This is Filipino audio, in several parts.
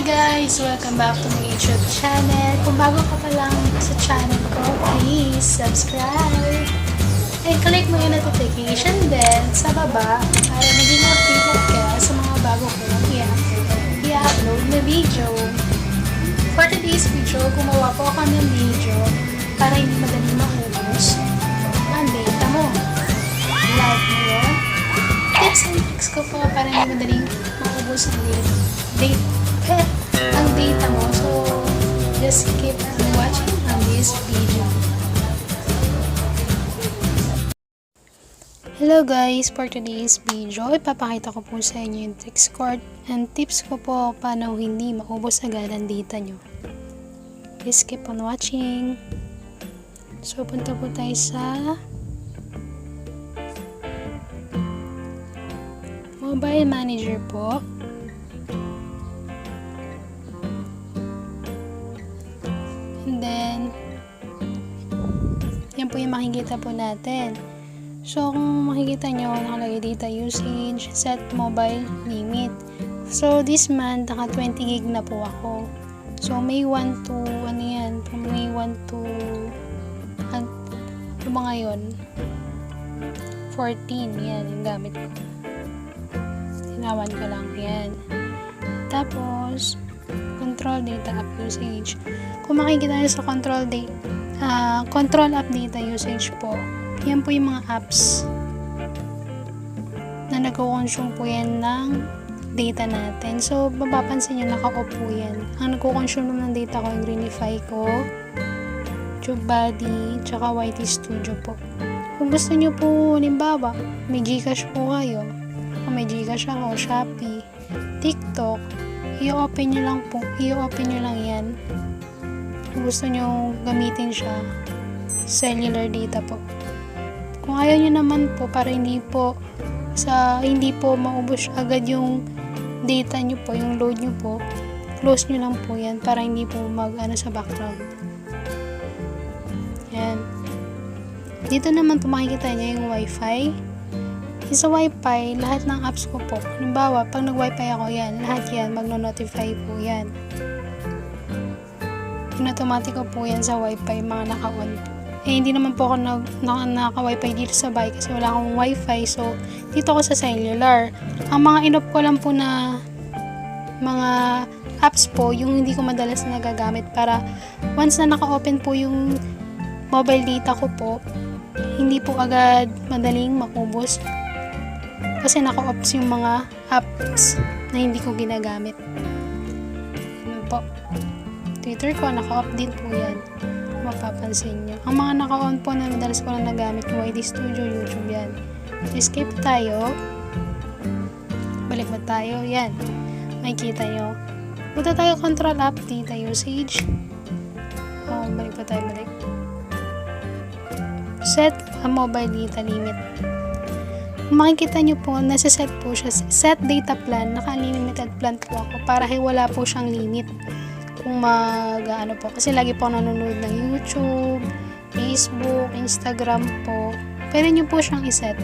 guys! Welcome back to my YouTube channel. Kung bago ka pa lang sa channel ko, please subscribe. And click mo yung notification bell sa baba para maging updated ka sa mga bago kong i-upload na video. For today's video, gumawa po ako ng video para hindi madali maubos ang data mo. Like mo yun. Tips and tricks ko po para hindi madaling maubos ang data mo. So, just keep watching on this video. Hello guys! For today's video, ipapakita ko po sa inyo yung tricks ko and tips ko po paano hindi maubos agad ang data nyo. Please keep on watching. So, punta po tayo sa Mobile Manager po. And then, yan po yung makikita po natin. So, kung makikita nyo, nakalagay data usage, set mobile limit. So, this month, naka 20 gig na po ako. So, May 1 to, ano yan, from May 1 to, ano ba ngayon? 14, yan, yung gamit ko. Tinawan ko lang, yan. Tapos, control data app usage. Kung makikita nyo sa control app data usage po, yan po yung mga apps na nagko-consume po yan ng data natin. So, mapapansin nyo, naka-off po yan. Ang nagko-consume ng data ko, yung Greenify ko, TubeBuddy, tsaka YT Studio po. Kung gusto nyo po, halimbawa, may Gcash po kayo, kung may Gcash ako, Shopee, TikTok, i-open nyo lang yan. Kung gusto nyo gamitin siya, cellular data po. Kung ayaw nyo naman po, para hindi po maubos agad yung data nyo po, yung load nyo po, close nyo lang po yan para hindi po sa background. Yan. Dito naman po makikita nyo yung wifi. Sa wifi, lahat ng apps ko po. Halimbawa, pag nag-wifi ako, yan, lahat yan, magno-notify po yan. Automatic po yan sa wifi, mga naka-on po. Hindi naman po ako naka-wifi dito sa bahay kasi wala akong wifi. So, dito ako sa cellular. Ang mga inop ko lang po na mga apps po, yung hindi ko madalas nagagamit para once na naka-open po yung mobile data ko po, hindi po agad madaling maubos. Kasi naka-off yung mga apps na hindi ko ginagamit. Ano po? Twitter ko, naka-off din po yan. Mapapansin nyo. Ang mga naka-on po na madalas ko lang nagamit, YT Studio, YouTube yan. Escape tayo. Balik ba tayo? Yan. Makikita nyo. Punta tayo control app, data usage. Balik pa tayo, balik. Set a mobile data limit. Makikita nyo po, nasa-set po siya. Set data plan. Naka-unlimited plan po ako para wala po siyang limit. Kung po. Kasi lagi po nanonood ng YouTube, Facebook, Instagram po. Pwede nyo po siyang iset.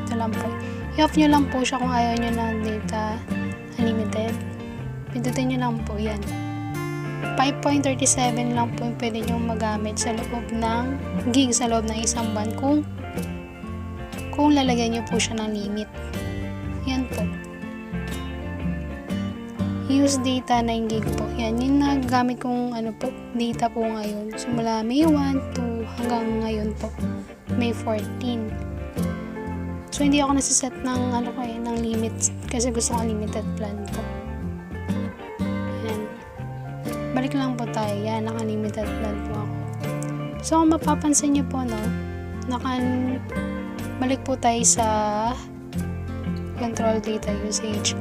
Ito lang po. I-off nyo lang po siya kung ayaw nyo ng data unlimited. Pindutin nyo lang po yan. 5.37 lang po yung pwede nyo magamit sa loob ng gig, sa loob ng isang buwan kung lalagyan nyo po siya ng limit. Yan po. Use data 9 gig po. Yan, yung nagamit kong data po ngayon. Simula May 1 to hanggang ngayon po. May 14. So, hindi ako nasiset ng ng limit kasi gusto ko unlimited plan po. Yan. Balik lang po tayo. Yan, naka-limited plan po ako. So, kung mapapansin nyo po, balik po tayo sa control data usage.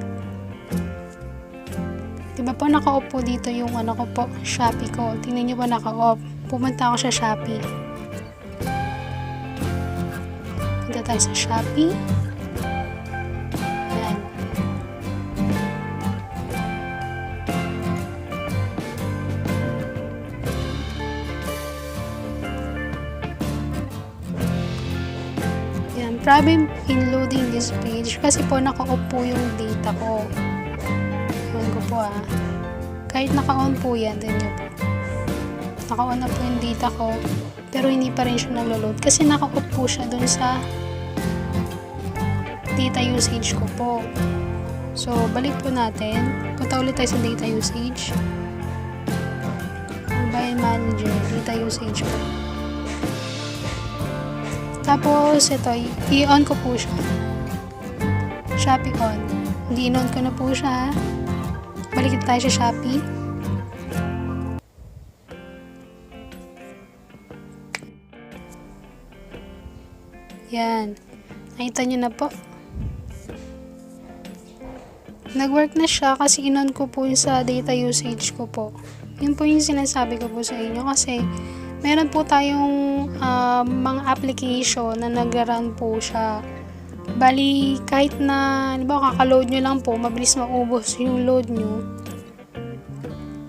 Diba po naka-off po dito yung ko po, Shopee ko. Tingnan nyo po naka-off. Pumunta ako sa Shopee. Punta tayo sa Shopee. Ayan. Ayan. Problem in loading this page kasi po naka-off po yung data ko. Ewan ko po Kahit naka-on po yan, din nyo po. Naka-on na po yung data ko, pero hindi pa rin siya naglo-load kasi naka-off po siya dun sa data usage ko po. So, balik po natin. Punta ulit tayo sa data usage. Mobile manager, data usage po. Tapos, ito, i-on ko po siya. Shopee on. Hindi in-on ko na po siya. Balik tayo sa Shopee. Yan. Nakita nyo na po. Nag-work na siya kasi in-on ko po sa data usage ko po. Yun po yung sinasabi ko po sa inyo kasi meron po tayong mga application na nag-run po siya. Bali, kahit na, kakaload nyo lang po, mabilis maubos yung load nyo.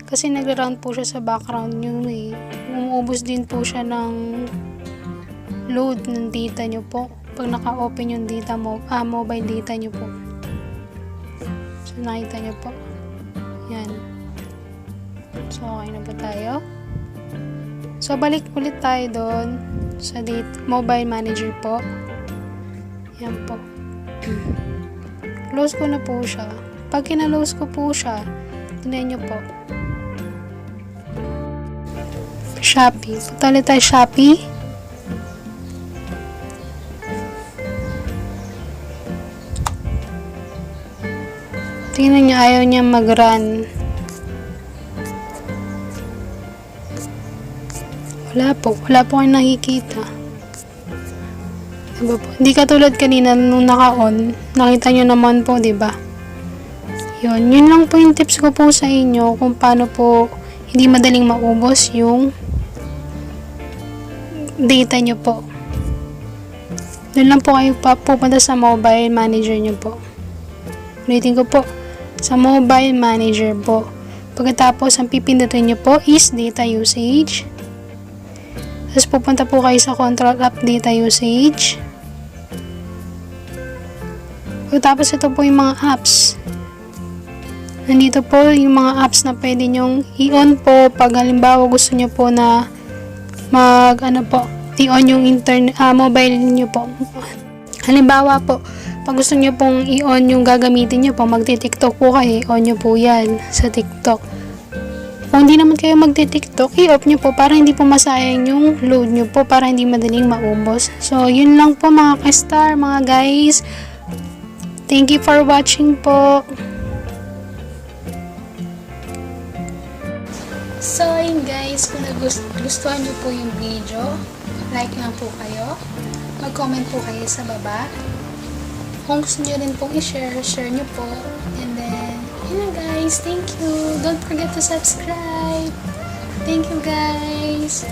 Kasi nag-run po siya sa background nyo eh. Umuubos din po siya ng load ng data nyo po. Pag naka-open yung data mo, mobile data nyo po. So, nakita nyo po. Yan. So, okay na po tayo. So, balik ulit tayo doon sa mobile manager po. Yan po. Close ko na po siya. Pag kinalose ko po siya, tingnan nyo po. Shopee. Punta ulit tayo Shopee. Tingnan nyo, ayaw niya mag-run. Wala po kayong nakikita. Diba po? Hindi katulad kanina nung naka-on. Nakita nyo naman po, diba? Yun lang po yung tips ko po sa inyo kung paano po hindi madaling maubos yung data nyo po. Doon lang po kayo pupunta sa mobile manager nyo po. Ulitin ko po. Sa mobile manager po. Pagkatapos, ang pipindutin nyo po is data usage. Tapos pupunta po kayo sa control app data usage. Pagkatapos, ito po yung mga apps. Nandito po yung mga apps na pwede nyong i-on po pag halimbawa gusto nyo po na i-on yung mobile nyo po. Halimbawa po, pag gusto nyo pong i-on yung gagamitin nyo po, magti-TikTok po kayo, on nyo po yan sa TikTok. Kung hindi naman kayo magti-TikTok, i-off nyo po para hindi po masayang yung load nyo po, para hindi madaling maubos. So, yun lang po mga ka-star, mga guys. Thank you for watching po. So, yun guys, kung nagustuhan nyo po yung video, like lang po kayo, mag-comment po kayo sa baba. Kung gusto nyo rin pong i-share, share nyo po. And then, yun na guys, thank you. Don't forget to subscribe. Thank you guys.